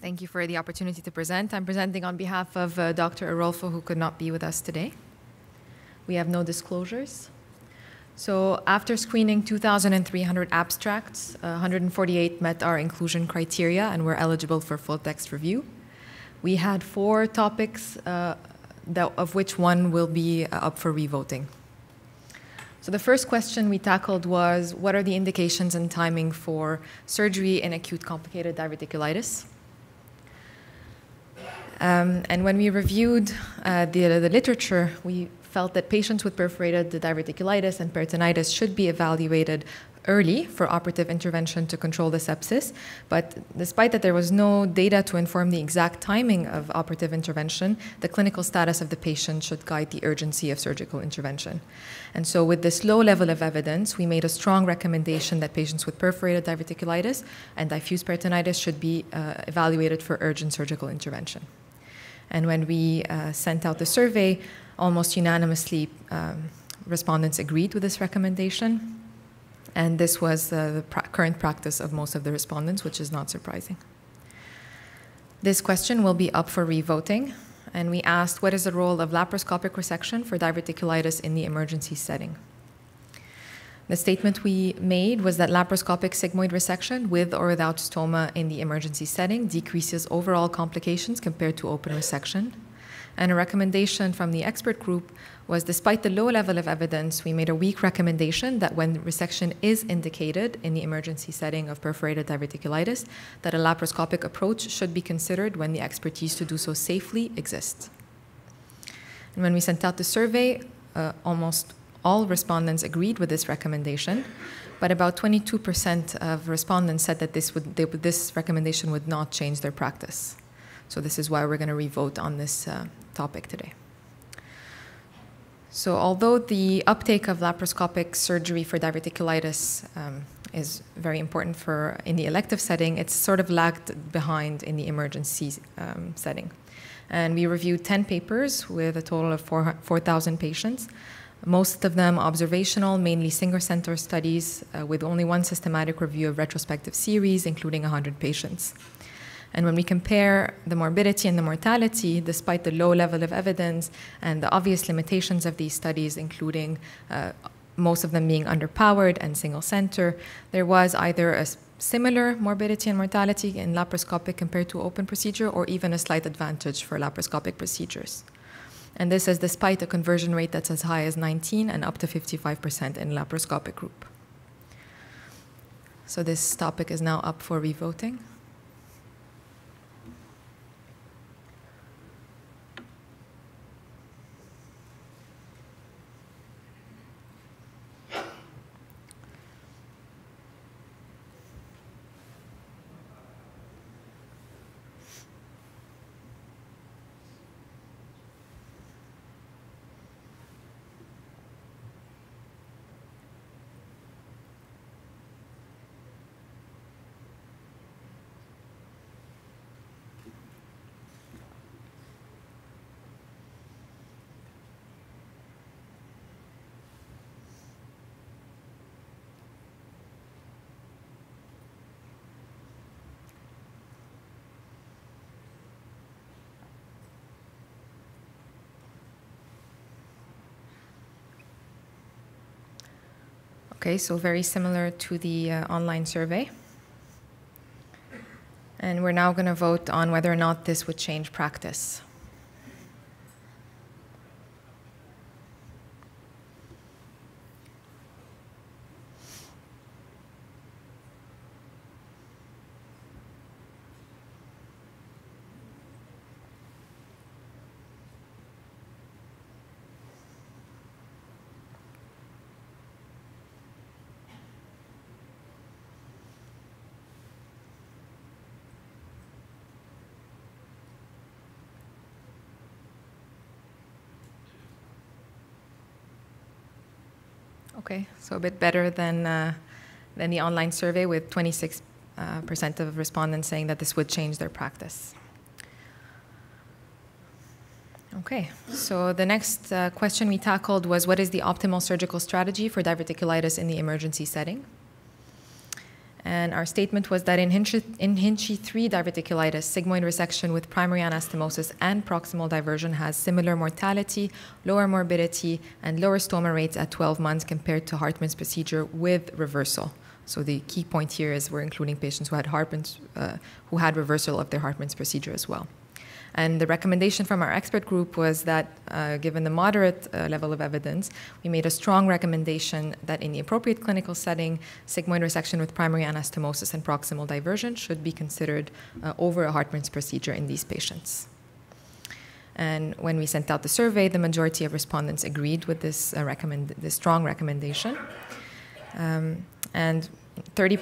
Thank you for the opportunity to present. I'm presenting on behalf of Dr. Arolfo, who could not be with us today. We have no disclosures. So after screening 2,300 abstracts, 148 met our inclusion criteria and were eligible for full-text review. We had 4 topics, of which one will be up for revoting. So the first question we tackled was, what are the indications and timing for surgery in acute complicated diverticulitis? And when we reviewed the literature, we felt that patients with perforated diverticulitis and peritonitis should be evaluated early for operative intervention to control the sepsis. But despite that there was no data to inform the exact timing of operative intervention, the clinical status of the patient should guide the urgency of surgical intervention. And so with this low level of evidence, we made a strong recommendation that patients with perforated diverticulitis and diffuse peritonitis should be evaluated for urgent surgical intervention. And when we sent out the survey, almost unanimously respondents agreed with this recommendation. And this was the current practice of most of the respondents, which is not surprising. This question will be up for revoting. And we asked, what is the role of laparoscopic resection for diverticulitis in the emergency setting? The statement we made was that laparoscopic sigmoid resection with or without stoma in the emergency setting decreases overall complications compared to open resection. And a recommendation from the expert group was, despite the low level of evidence, we made a weak recommendation that when resection is indicated in the emergency setting of perforated diverticulitis, that a laparoscopic approach should be considered when the expertise to do so safely exists. And when we sent out the survey, almost all respondents agreed with this recommendation, but about 22% of respondents said that this recommendation would not change their practice. So this is why we're going to revote on this topic today. So although the uptake of laparoscopic surgery for diverticulitis is very important in the elective setting, it's sort of lagged behind in the emergency setting. And we reviewed 10 papers with a total of 4,000 patients. Most of them observational, mainly single-center studies with only one systematic review of retrospective series, including 100 patients. And when we compare the morbidity and the mortality, despite the low level of evidence and the obvious limitations of these studies, including most of them being underpowered and single-center, there was either a similar morbidity and mortality in laparoscopic compared to open procedure, or even a slight advantage for laparoscopic procedures. And this is despite a conversion rate that's as high as 19 and up to 55% in laparoscopic group. So this topic is now up for revoting. Okay, so very similar to the online survey. And we're now going to vote on whether or not this would change practice. Okay, so a bit better than the online survey, with 26% of respondents saying that this would change their practice. Okay, so the next question we tackled was, what is the optimal surgical strategy for diverticulitis in the emergency setting? And our statement was that in Hinchey 3 diverticulitis, sigmoid resection with primary anastomosis and proximal diversion has similar mortality, lower morbidity, and lower stoma rates at 12 months compared to Hartmann's procedure with reversal. So the key point here is we're including patients who had reversal of their Hartmann's procedure as well. And the recommendation from our expert group was that, given the moderate level of evidence, we made a strong recommendation that in the appropriate clinical setting, sigmoid resection with primary anastomosis and proximal diversion should be considered over a Hartmann's procedure in these patients. And when we sent out the survey, the majority of respondents agreed with this strong recommendation. And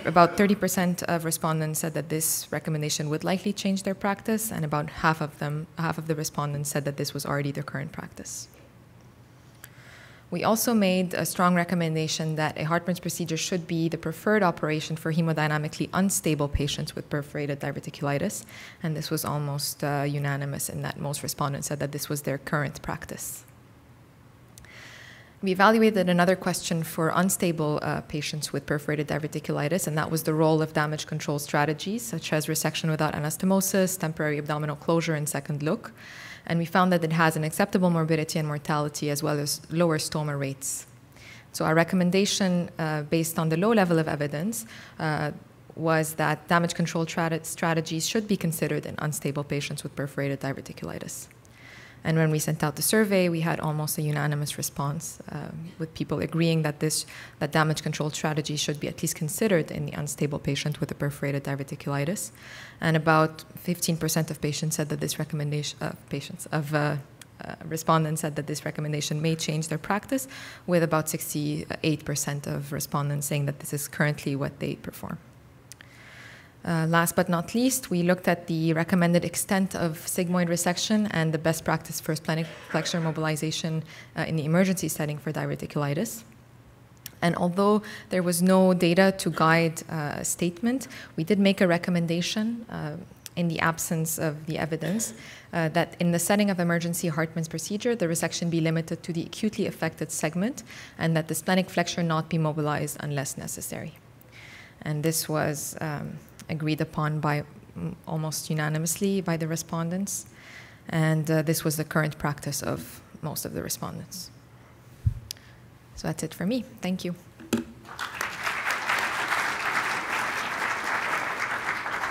about 30% of respondents said that this recommendation would likely change their practice, and about half of the respondents said that this was already their current practice. We also made a strong recommendation that a Hartmann's procedure should be the preferred operation for hemodynamically unstable patients with perforated diverticulitis, and this was almost unanimous in that most respondents said that this was their current practice. We evaluated another question for unstable patients with perforated diverticulitis, and that was the role of damage control strategies, such as resection without anastomosis, temporary abdominal closure, and second look. And we found that it has an acceptable morbidity and mortality, as well as lower stoma rates. So our recommendation, based on the low level of evidence, was that damage control strategies should be considered in unstable patients with perforated diverticulitis. And when we sent out the survey, we had almost a unanimous response, with people agreeing that damage control strategy should be at least considered in the unstable patient with a perforated diverticulitis. And about 15% of patients said that this recommendation, respondents said that this recommendation may change their practice, with about 68% of respondents saying that this is currently what they perform. Last but not least, we looked at the recommended extent of sigmoid resection and the best practice for splenic flexure mobilization in the emergency setting for diverticulitis. And although there was no data to guide a statement, we did make a recommendation in the absence of the evidence that in the setting of emergency Hartmann's procedure, the resection be limited to the acutely affected segment and that the splenic flexure not be mobilized unless necessary. And this was agreed upon by almost unanimously by the respondents, and this was the current practice of most of the respondents. So that's it for me. Thank you.